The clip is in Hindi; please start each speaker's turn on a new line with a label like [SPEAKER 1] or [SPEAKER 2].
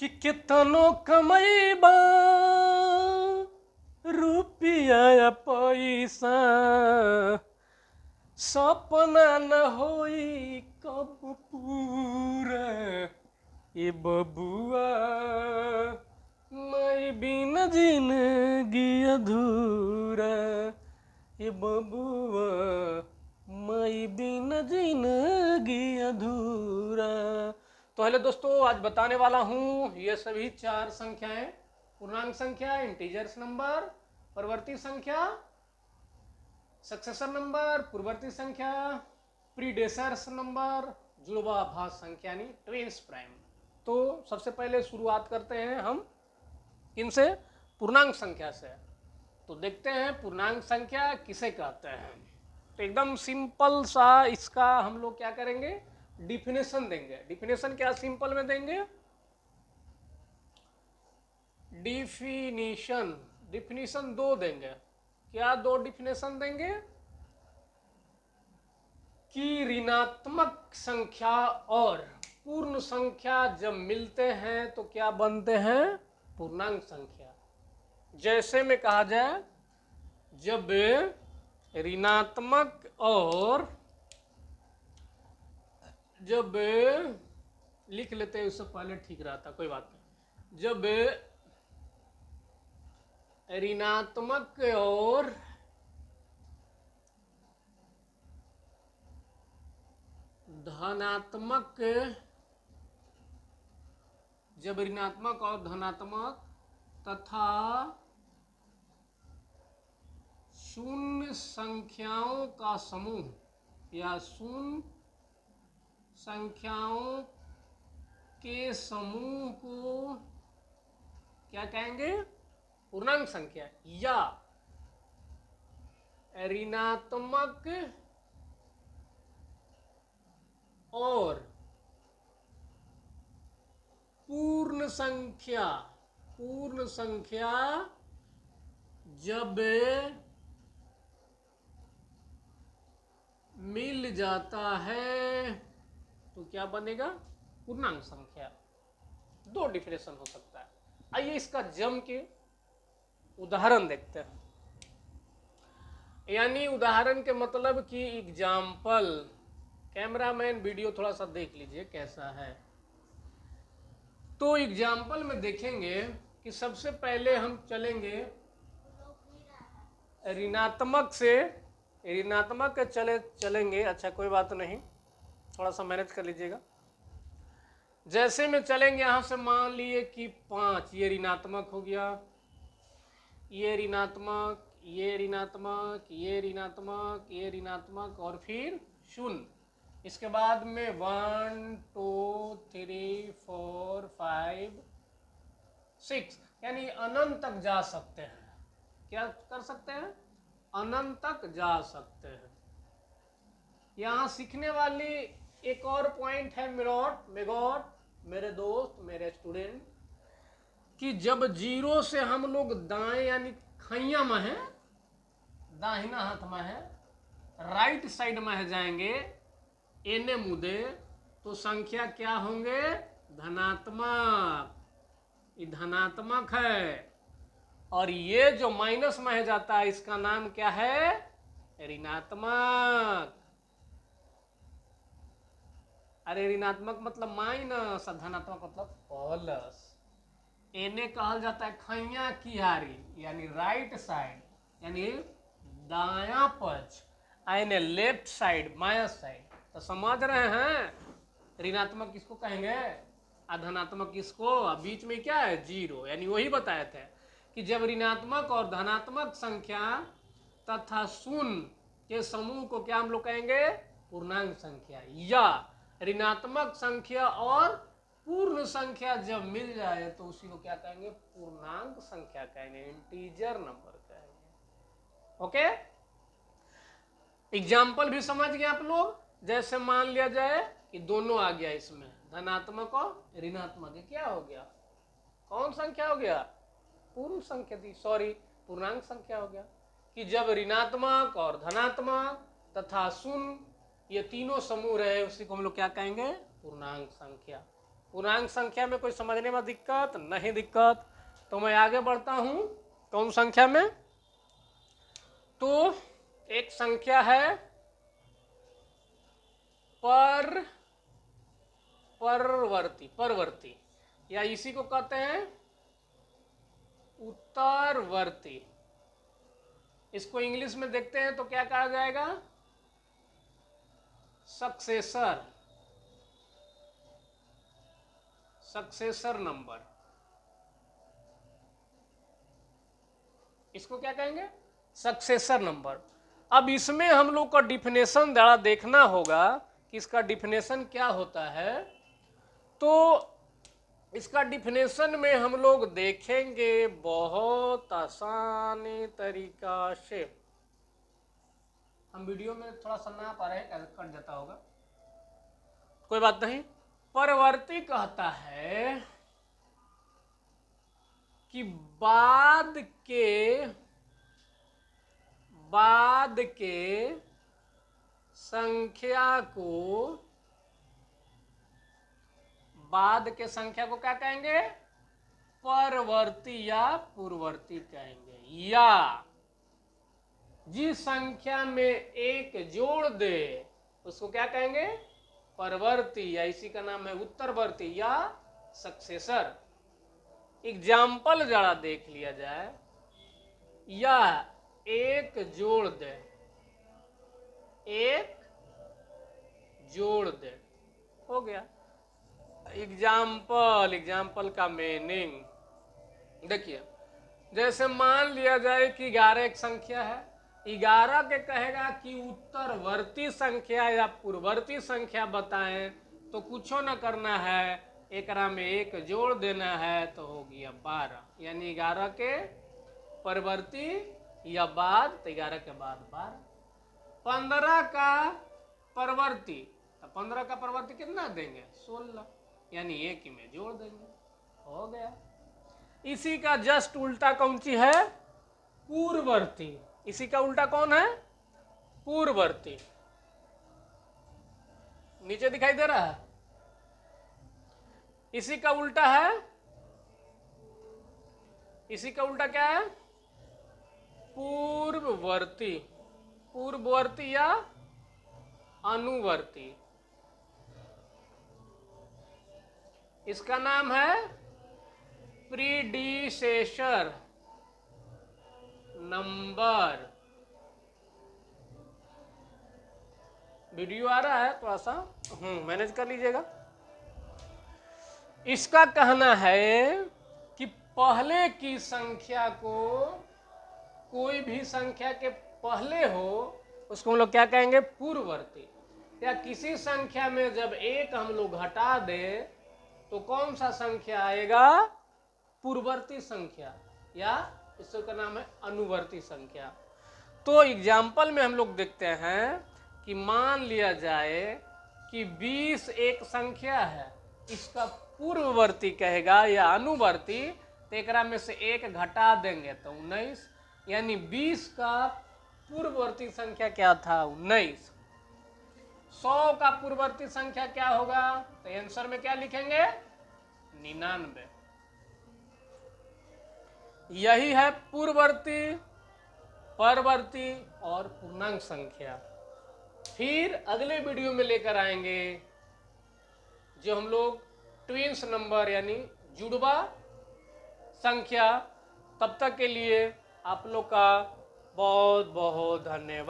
[SPEAKER 1] कि कितनो कमैबा रुपया या पैसा, सपना न होई कब पूरा। ये बबुआ मैं बिन जिंदगी अधूरा। ये बबुआ मैं बिन जिंदगी अधूरा। तो हेलो दोस्तों, आज बताने वाला हूँ ये सभी चार संख्याएं, पूर्णांक संख्या, इंटीजर्स नंबर, परवर्ती संख्या, सक्सेसर नंबर, पूर्ववर्ती संख्या, प्रीडेसर्स नंबर, जुड़वा भाज्य संख्या यानी ट्विंस प्राइम। तो सबसे पहले शुरुआत करते हैं हम इनसे, पूर्णांक संख्या से। तो देखते हैं पूर्णांक संख्या किसे कहते हैं। तो एकदम सिंपल सा इसका हम लोग क्या करेंगे, डिफिनेशन देंगे। डिफिनेशन क्या सिंपल में देंगे, डिफिनेशन दो देंगे। क्या दो डिफिनेशन देंगे कि ऋणात्मक संख्या और पूर्ण संख्या जब मिलते हैं तो क्या बनते हैं, पूर्णांक संख्या। जैसे में कहा जाए, जब ऋणात्मक और, जब लिख लेते हैं उससे पहले ठीक रहता, कोई बात नहीं। जब ऋणात्मक और धनात्मक, जब ऋणात्मक और धनात्मक तथा शून्य संख्याओं का समूह या शून्य संख्याओं के समूह को क्या कहेंगे, पूर्णांक संख्या। या ऋणात्मक और पूर्ण संख्या जब मिल जाता है तो क्या बनेगा, पूर्णांक संख्या। दो डिफिनेशन हो सकता है। आइए इसका जम के उदाहरण देखते हैं। यानी उदाहरण के मतलब कि एग्जाम्पल। कैमरामैन वीडियो थोड़ा सा देख लीजिए कैसा है। तो एग्जाम्पल में देखेंगे कि सबसे पहले हम चलेंगे ऋणात्मक से, ऋणात्मक चलेंगे। अच्छा कोई बात नहीं, थोड़ा सा मैनेज कर लीजिएगा। जैसे में चलेंगे यहाँ से, मान लिए कि 5, ये ऋणात्मक हो गया, ये ऋणात्मक, ये ऋणात्मक, ये ऋणात्मक, ये ऋणात्मक और फिर शून्य। इसके बाद में 1 2 3 4 5 6 यानी अनंत तक जा सकते हैं। क्या कर सकते हैं, अनंत तक जा सकते हैं। यहाँ सीखने वाली एक और पॉइंट है मेरे दोस्त, मेरे स्टूडेंट, कि जब जीरो से हम लोग दाएं यानी खैया में है, दाहिना हाथ में है, राइट साइड में है जाएंगे, एने मुदे, तो संख्या क्या होंगे, धनात्मक। ये धनात्मक है। और ये जो माइनस में है जाता है, इसका नाम क्या है, ऋणात्मक। अरे ऋणात्मक मतलब माइनस, धनात्मक मतलब प्लस। एने कहल जाता है खैया कियारी यानी राइट साइड, यानी दायां पक्ष, एने लेफ्ट साइड, बायां साइड। तो समझ रहे हैं, ऋणात्मक किसको कहेंगे, धनात्मक किसको। बीच में क्या है, जीरो। यानी वही बताए थे कि जब ऋणात्मक और धनात्मक संख्या तथा शून्य के समूह को क्या हम लोग कहेंगे, पूर्णांक संख्या। या ऋणात्मक संख्या और पूर्ण संख्या जब मिल जाए तो उसी को क्या कहेंगे, पूर्णांक संख्या कहेंगे, इंटीजर नंबर कहेंगे। ओके, एग्जाम्पल भी समझ गए आप लोग। जैसे मान लिया जाए कि दोनों आ गया, इसमें धनात्मक और ऋणात्मक, क्या हो गया, कौन संख्या हो गया, पूर्ण संख्या थी, सॉरी पूर्णांक संख्या हो गया। कि जब ऋणात्मक और धनात्मक तथा शून्य ये तीनों समूह रहे, उसी को हम लोग क्या कहेंगे, पूर्णांक संख्या। पूर्णांक संख्या में कोई समझने में दिक्कत नहीं दिक्कत। तो मैं आगे बढ़ता हूं कौन संख्या में। तो एक संख्या है परवर्ती या इसी को कहते हैं उत्तरवर्ती। इसको इंग्लिश में देखते हैं तो क्या कहा जाएगा, सक्सेसर नंबर। इसको क्या कहेंगे, सक्सेसर नंबर। अब इसमें हम लोग का डिफिनेशन जरा देखना होगा कि इसका डिफिनेशन क्या होता है। तो इसका डिफिनेशन में हम लोग देखेंगे बहुत आसानी तरीका से। हम वीडियो में थोड़ा सा ना पा रहे हैं, कट जाता होगा, कोई बात नहीं। परवर्ती कहता है कि बाद के संख्या को क्या कहेंगे, परवर्ती या पूर्ववर्ती कहेंगे। या जिस संख्या में एक जोड़ दे उसको क्या कहेंगे, परवर्ती, या इसी का नाम है उत्तरवर्ती या सक्सेसर। एग्जाम्पल जरा देख लिया जाए। या एक जोड़ दे, एक जोड़ दे, हो गया एग्जाम्पल का मीनिंग देखिए। जैसे मान लिया जाए कि 11 एक संख्या है, 11 के कहेगा कि उत्तरवर्ती संख्या या पूर्ववर्ती संख्या बताएं, तो कुछ न करना है, एकरा में एक जोड़ देना है तो हो गया 12। यानी 11 के परवर्ती या बाद, तो 11 के बाद 12। 15 का परवर्ती, तो 15 का परवर्ती कितना देंगे, 16, यानी एक ही में जोड़ देंगे, हो गया। इसी का जस्ट उल्टा कौन सी है, पूर्ववर्ती। इसी का उल्टा कौन है, पूर्ववर्ती। नीचे दिखाई दे रहा है, इसी का उल्टा है, इसी का उल्टा क्या है, पूर्ववर्ती। पूर्ववर्ती या अनुवर्ती, इसका नाम है प्रीडिसेसर नंबर। वीडियो आ रहा है, थोड़ा सा मैनेज कर लीजिएगा। इसका कहना है कि पहले की संख्या को, कोई भी संख्या के पहले हो उसको हम लोग क्या कहेंगे, पूर्ववर्ती। या किसी संख्या में जब एक हम लोग घटा दें तो कौन सा संख्या आएगा, पूर्ववर्ती संख्या, या इसका नाम है अनुवर्ती संख्या। तो एग्जाम्पल में हम लोग देखते हैं कि मान लिया जाए कि 20 एक संख्या है, इसका पूर्ववर्ती कहेगा या अनुवर्ती, तो एक में से एक घटा देंगे तो 19, यानी 20 का पूर्ववर्ती संख्या क्या था, 19। 100 का पूर्ववर्ती संख्या क्या होगा, तो आंसर में क्या लिखेंगे, 99। यही है पूर्ववर्ती, परवर्ती और पूर्णांक संख्या। फिर अगले वीडियो में लेकर आएंगे जो हम लोग ट्विंस नंबर यानी जुड़वा संख्या। तब तक के लिए आप लोग का बहुत बहुत धन्यवाद।